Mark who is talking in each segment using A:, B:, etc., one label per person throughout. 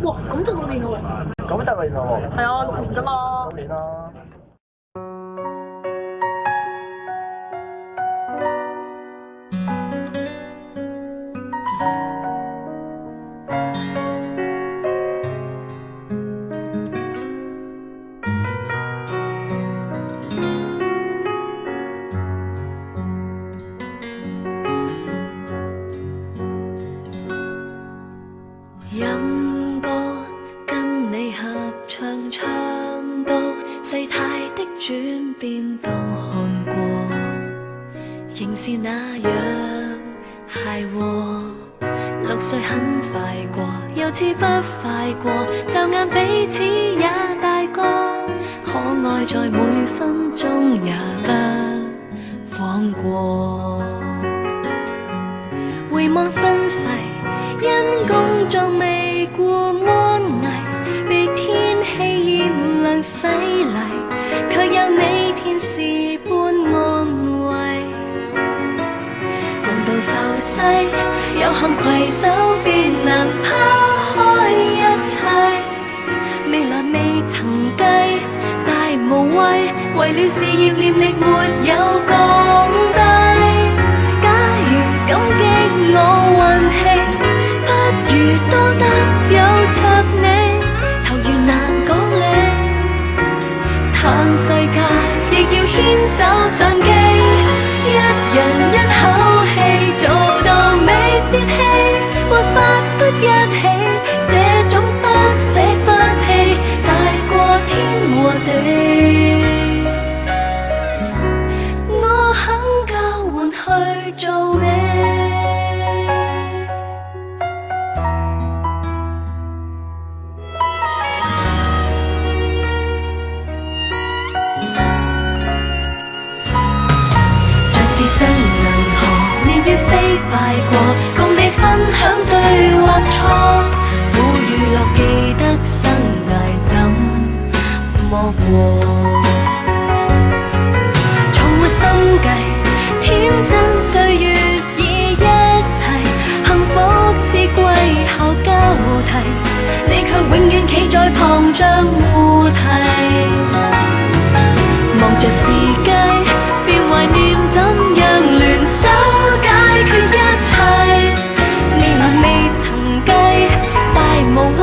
A: 哇，咁就6年咯喎。
B: 咁得嚟咯
A: 係啊，6年㗎嘛。
B: 6年啦。
C: 飲過跟你合唱，唱到世態的轉變都看過，仍是那樣諧和。6歲很快過，又似不快過，驟眼彼此也大個，可愛在每分鐘也不枉過。回望身世，因工作未顧安危，被天氣炎涼洗禮，卻有你天使般安慰。共度浮世，有幸攜手便能拋開一切，未來未曾計，大無畏，為了事業念力沒有降低。假如感激我運氣，不如多得有着你，投緣難講理，嘆世界亦要牽手上機，一人一口氣做到未泄氣，沒法不一起，這種不捨不棄大過天和地，我肯交換去做你。飛快過，共你分享對或錯，苦與樂記得生涯怎麼過，從沒心計，天真歲月已一齊，幸福至歸後交替，你卻永遠企在旁像護堤，望着時計，便懷念怎樣聯手解決一切，未來未曾計，大無畏，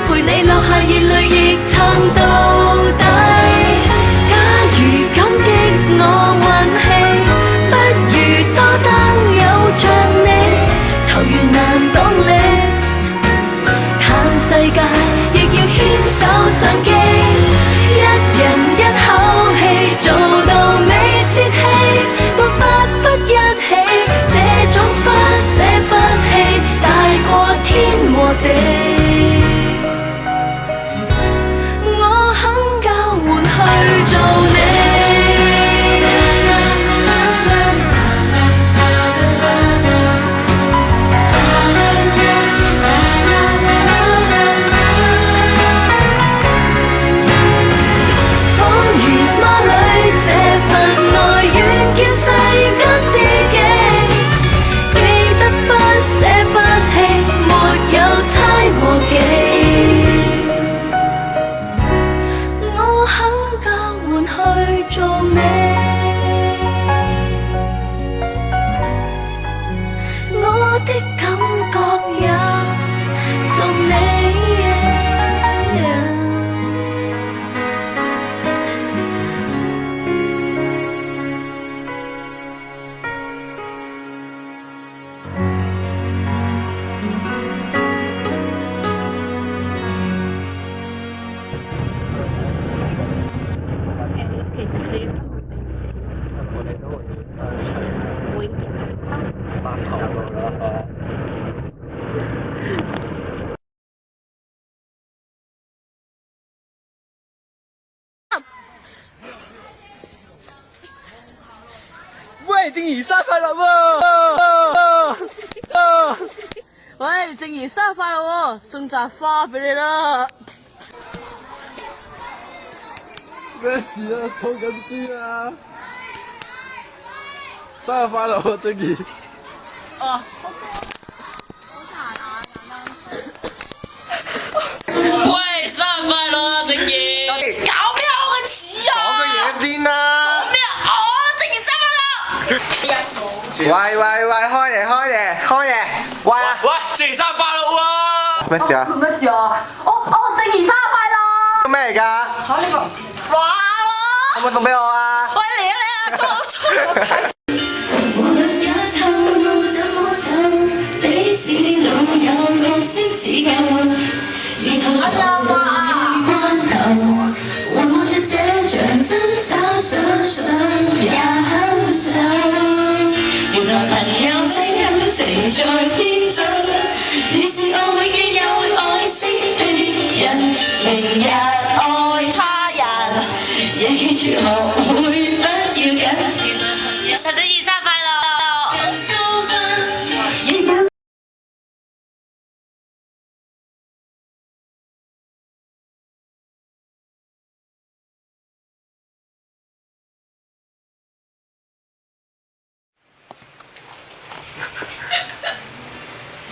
C: 陪你落下熱淚亦撐到底。假如感激我運氣，不如多得有着你，投緣難講理，嘆世界亦要牽手上機，一人一口氣做到未泄氣，沒法不一起，這種不捨不棄大過天和地，我肯交換去做你。我肯交換去做你，我的感覺也送你。
D: 喂，靜怡生日快樂喎！
A: 喂，靜怡生日快樂喎，送扎花俾你啦。
B: 咩事啊？坐緊豬啊！生日快樂啊，靜怡！
A: 好殘眼啊！
B: 喂，開嘢！喂啊！
D: 喂，正生快樂喎！
B: 咩事啊？
A: 咩事啊？正兒生日快樂！
B: 咩嚟㗎？
E: 嚇呢個唔知。哇！
B: 可唔可以送俾我啊？
E: 喂嚟啊！衝！
C: 無論日後路怎麼走，彼此老友角色似舊，然後再會關頭，回望着這場爭吵，想想也享受。原來朋友這感情在天真，你是我永遠也會愛惜的人，明日愛他人，也記住學會不要緊。陳正義生日快樂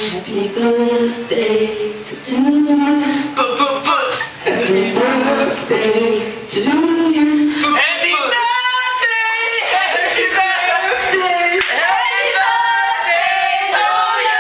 C: ！Happy birthday to you. Happy birthday to you.
D: Happy birthday! Happy birthday! Happy birthday to you!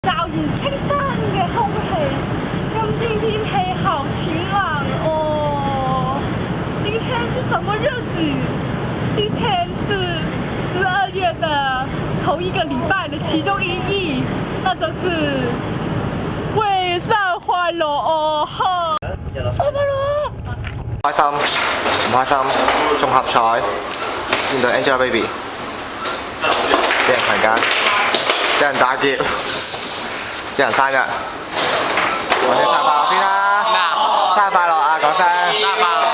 F: 驟然清新嘅空氣，今天天氣好晴朗哦。今天是什麼日子？今天是12月的頭一個禮拜的其中一日，那就是為生快樂哦！哈！生快樂！
B: 開心唔開心？中合彩見到 Angelababy 俾人強姦，俾人打劫。有人生日，我哋生日快樂先啦！
D: 咩啊？
B: 生日快樂啊！講聲
D: 生日快樂！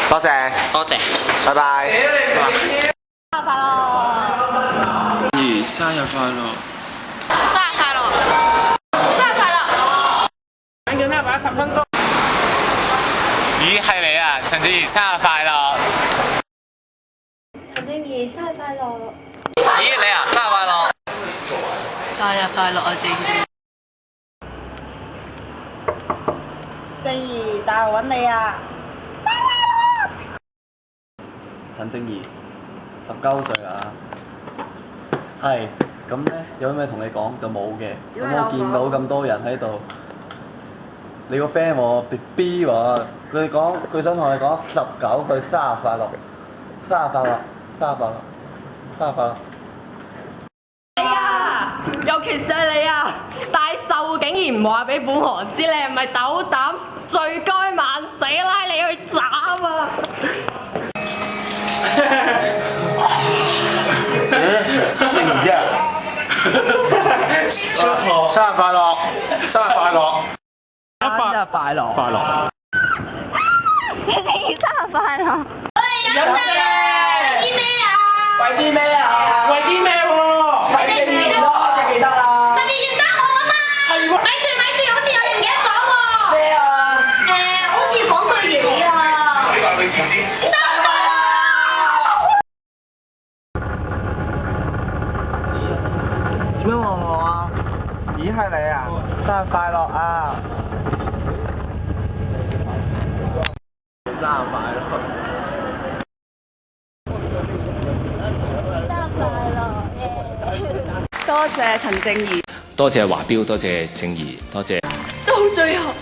B: 多謝，
D: 多謝，
B: 拜拜。
F: 生日快樂！
G: 兒生日快樂！
E: 生日快樂！
F: 生日快樂！
D: 咦，係你啊，陳正怡生日快樂！
F: 陳正怡生日快樂！
D: 咦，你啊，生日快樂！
E: 生日快樂啊，正義！
F: 正怡，大我揾你啊！
B: 陳正怡19歲啊，係咁咧，有咩同你講就冇嘅。咁我見到咁多人喺度，你個 friend 喎 BB 喎，佢想同你講19歲生日快樂，生日快樂，生日快樂，生日快樂。
F: 你啊，尤其是係你啊，大壽竟然唔話俾本行知，你係咪斗膽罪該萬死，拉你去斬啊！
G: 正義啊！生日快樂！生日快樂！
F: 生日快樂！
G: 快樂！
F: 你生日快樂！
E: 飲啫！啲咩啊？
D: 為啲咩啊？
G: 為啲咩喎？
D: 為正義咯，記唔記得啊？
E: 12月3號啊嘛！
G: 係喎！
E: 咪住，好似有嘢唔記得講喎！
D: 咩啊？
E: 好似講句嘢啊！生日快樂！
B: 做咩望我啊？咦，係你啊！生日快樂啊！生日快樂！
F: 多謝陳正怡，
H: 多謝華標，多謝正義，多謝。
C: 到最後，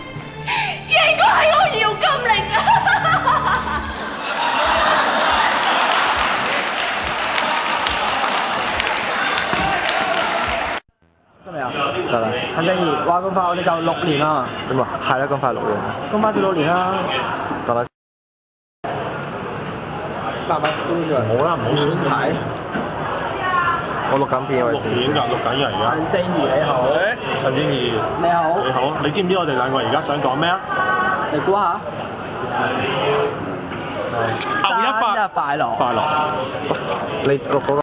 C: 應該係我姚金玲啊！
B: 得未啊？得啦。陳正怡，哇咁快我哋就6年啦。咁啊，係啦，咁快6年，咁快到6年啦。得啦。500蚊，冇啦，唔好亂睇。我錄緊片喎。
G: 錄片㗎，錄緊㗎而家。
B: 陳正怡你好。
G: 陳正怡。
B: 你好。
G: 你好，你知唔知我哋兩個而家想講咩啊？
B: 你估下。
G: 牛一發。
B: 生日快樂。
G: 快樂。
B: 你錄嗰個。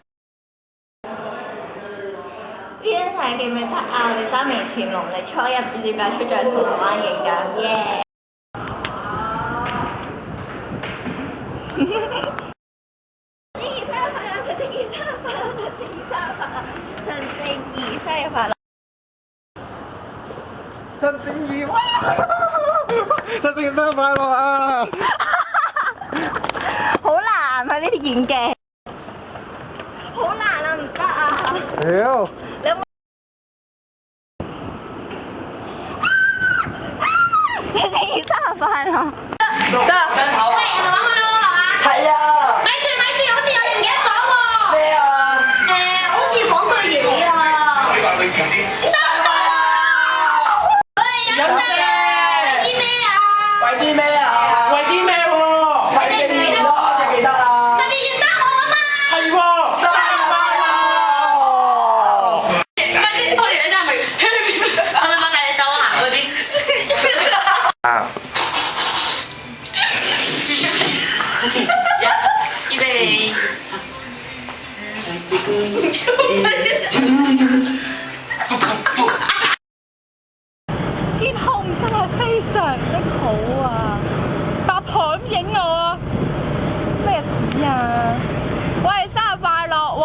E: 天睇記唔記得啊？我哋3年前農曆初一唔知點解出咗去銅鑼灣影㗎，耶！陳正怡生日快樂！陳正怡生日快樂！陳正怡生日快樂！陳正怡哇！
B: 陳正怡生日快樂啊！
E: 好難啊！呢啲演技，好難啊！唔得啊！
B: 屌！
E: 你有冇？陳正怡生日快樂！
A: 得上頭。
E: 喂，係咪講開咯啊？
B: 係啊！
E: 咪住，好似有嘢唔記得講喎。
B: 咩啊？
E: 好似要講句嘢啊！生日快樂！我哋飲食為啲咩啊？
B: 為啲咩啊？
G: 為啲咩喎？
B: 陳正怡咯，記唔記得啊
E: 12月3號啊嘛！
G: 係喎，生日快樂！
I: 咪先，拖條女真係咪？係咪擘大隻手行嗰啲？
B: 啊！
I: 預備。
F: 天空真係非常的好啊！八婆咁影我啊！咩事啊？喂，生日快樂喎！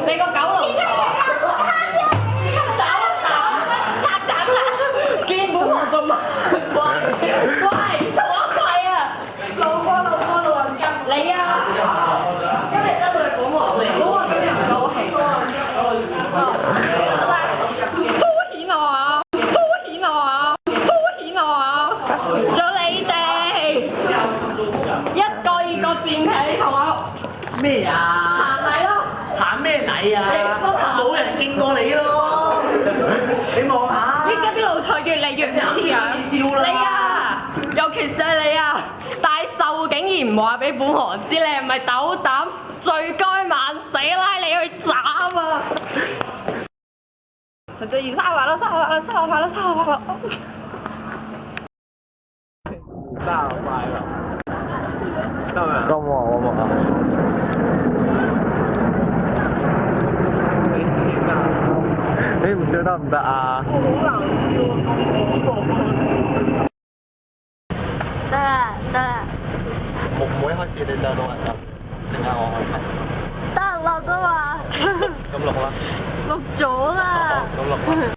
F: 你個九龍見本王咁慢，喂，我係啊，路人甲，你啊，今日真係本王嚟，本王今日唔高興，敷衍我啊，仲你哋一個二個墊起同我
B: 咩啊？
F: 行禮咯。
B: 行咩禮啊？冇人見過你咯！你望下。
F: 依家啲奴才越嚟越唔似樣，你啊，尤其是係你啊，大壽竟然唔話俾本王知，你係咪斗膽，罪該萬死，拉你去斬啊！陳正怡生日快樂！生日快樂！生日快樂！生日快樂！
B: 生日快樂！咁喎，好唔好啊？你唔笑得唔得啊？
E: 得啦，
B: 每開始你就錄人就，陣間我開睇。
E: 得落㗎嘛？
B: 咁錄啦。
E: 錄咗啦。
B: 咁錄啦。